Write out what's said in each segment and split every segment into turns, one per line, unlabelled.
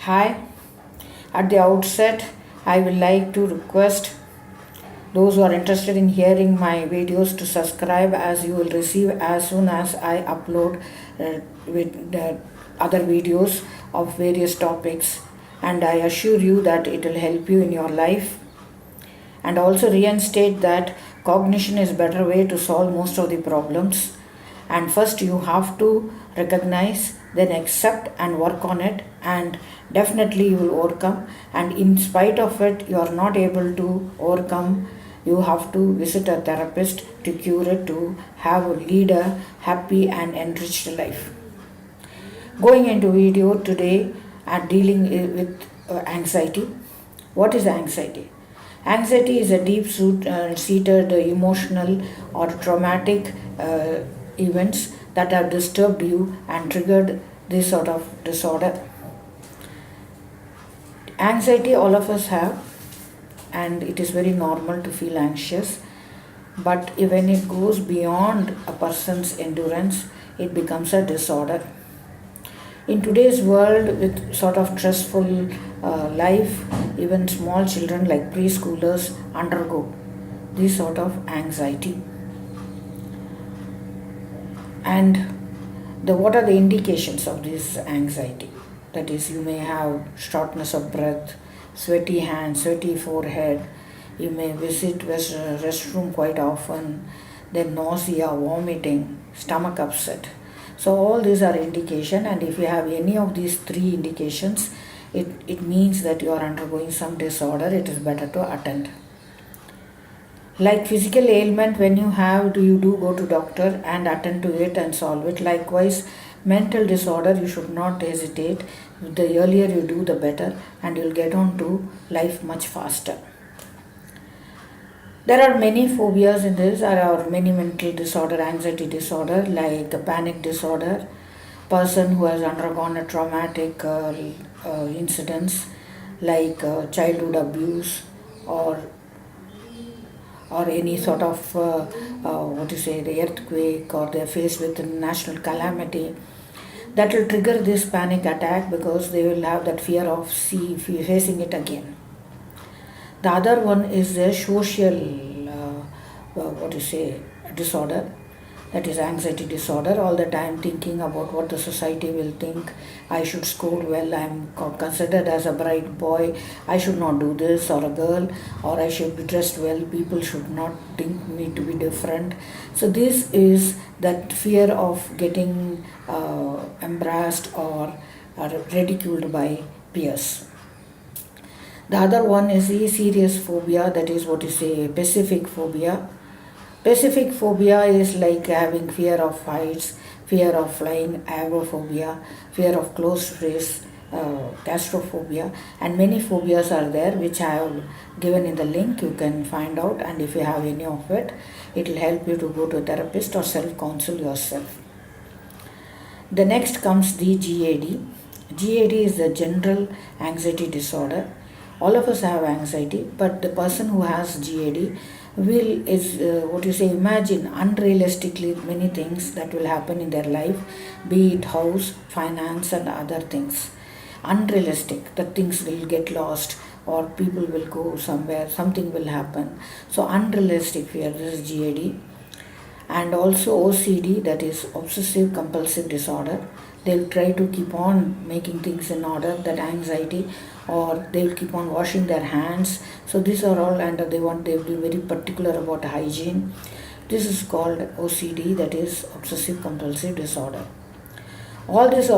Hi, at the outset, I would like to request those who are interested in hearing my videos to subscribe, as you will receive as soon as I upload with other videos of various topics, and I assure you that it will help you in your life. And also reinstate that cognition is better way to solve most of the problems. And first you have to recognize, then accept and work on it, and definitely you will overcome. And in spite of it you are not able to overcome, you have to visit a therapist to cure it, to have a lead a happy and enriched life. Going into video today and dealing with anxiety. What is anxiety? Anxiety is a deep-seated emotional or traumatic events that have disturbed you and triggered this sort of disorder. Anxiety all of us have, and it is very normal to feel anxious. But when it goes beyond a person's endurance, it becomes a disorder. In today's world, with sort of stressful life, even small children like preschoolers undergo this sort of anxiety. And what are the indications of this anxiety? That is, you may have shortness of breath, sweaty hands, sweaty forehead. You may visit restroom quite often, then nausea, vomiting, stomach upset. So all these are indication, and if you have any of these three indications, it means that you are undergoing some disorder. It is better to attend. Like physical ailment, when you have, you do go to doctor and attend to it and solve it. Likewise, mental disorder, you should not hesitate. The earlier you do, the better, and you'll get on to life much faster. There are many phobias in this. There are many mental disorder, anxiety disorder, like a panic disorder, person who has undergone a traumatic incidents like childhood abuse, or any sort of the earthquake, or they're faced with a national calamity, that will trigger this panic attack because they will have that fear of facing it again. The other one is the social disorder, that is anxiety disorder. All the time thinking about what the society will think. I should score well, I'm considered as a bright boy, I should not do this, or a girl, or I should be dressed well, people should not think me to be different. So this is that fear of getting embarrassed or ridiculed by peers. The other one is the serious phobia, that is specific phobia. Specific phobia is like having fear of heights, fear of flying, agoraphobia, fear of closed space, claustrophobia, and many phobias are there, which I have given in the link. You can find out, and if you have any of it, it will help you to go to a therapist or self-counsel yourself. The next comes the GAD. GAD is the general anxiety disorder. All of us have anxiety, but the person who has GAD imagine unrealistically many things that will happen in their life, be it house, finance, and other things. Unrealistic, that things will get lost, or people will go somewhere, something will happen. So unrealistic fear, this is GAD. And also OCD, that is obsessive compulsive disorder. They'll try to keep on making things in order, that anxiety, or they will keep on washing their hands. So these are all, and they will be very particular about hygiene. This is called OCD, that is obsessive compulsive disorder. All these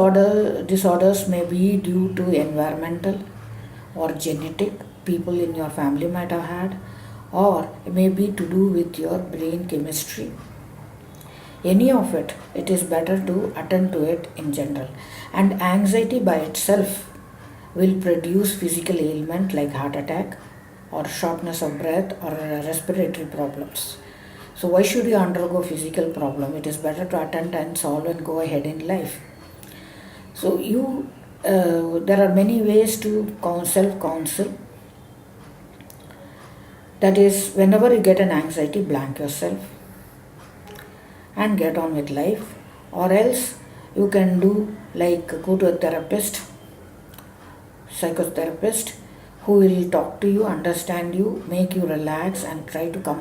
disorders may be due to environmental or genetic, people in your family might have had, or it may be to do with your brain chemistry. Any of it, it is better to attend to it in general. And anxiety by itself will produce physical ailment like heart attack, or shortness of breath, or respiratory problems. So why should you undergo physical problem? It is better to attend and solve and go ahead in life. So there are many ways to self-counsel. That is, whenever you get an anxiety, blank yourself and get on with life. Or else you can do like go to a therapist psychotherapist who will talk to you, understand you, make you relax and try to come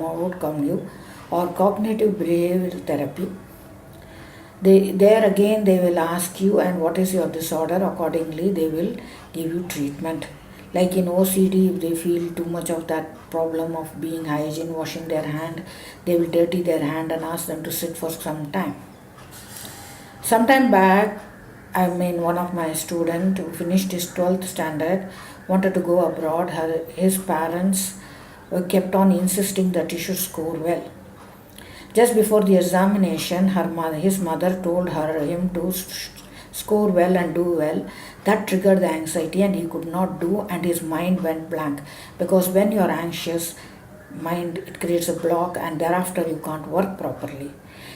you, or cognitive behavioral therapy. There again they will ask you and what is your disorder, accordingly they will give you treatment. Like in OCD, if they feel too much of that problem of being hygiene, washing their hand, they will dirty their hand and ask them to sit for some time. Sometime back, one of my student who finished his 12th standard wanted to go abroad. His parents kept on insisting that he should score well. Just before the examination, his mother told him to score well and do well. That triggered the anxiety and he could not do, and his mind went blank. Because when you are anxious, it creates a block and thereafter you can't work properly.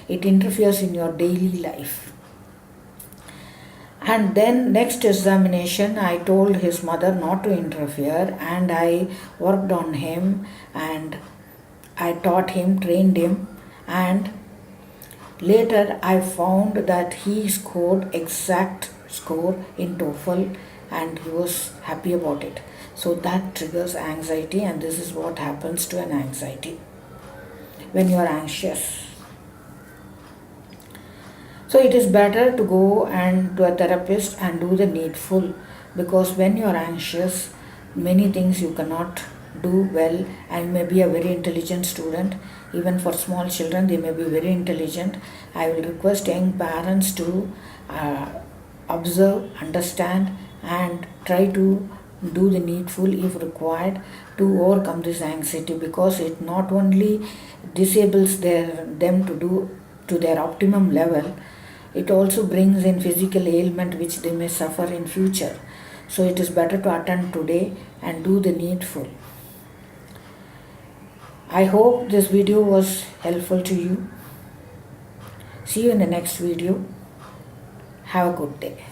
It interferes in your daily life. And then next examination, I told his mother not to interfere, and I worked on him and I taught him, trained him, and later I found that he scored exact score in TOEFL and he was happy about it. So that triggers anxiety, and this is what happens to an anxiety when you are anxious. So it is better to go and to a therapist and do the needful, because when you are anxious, many things you cannot do well, and may be a very intelligent student. Even for small children, they may be very intelligent. I will request young parents to observe, understand, and try to do the needful if required to overcome this anxiety, because it not only disables them to do to their optimum level, it also brings in physical ailment which they may suffer in future. So it is better to attend today and do the needful. I hope this video was helpful to you. See you in the next video. Have a good day.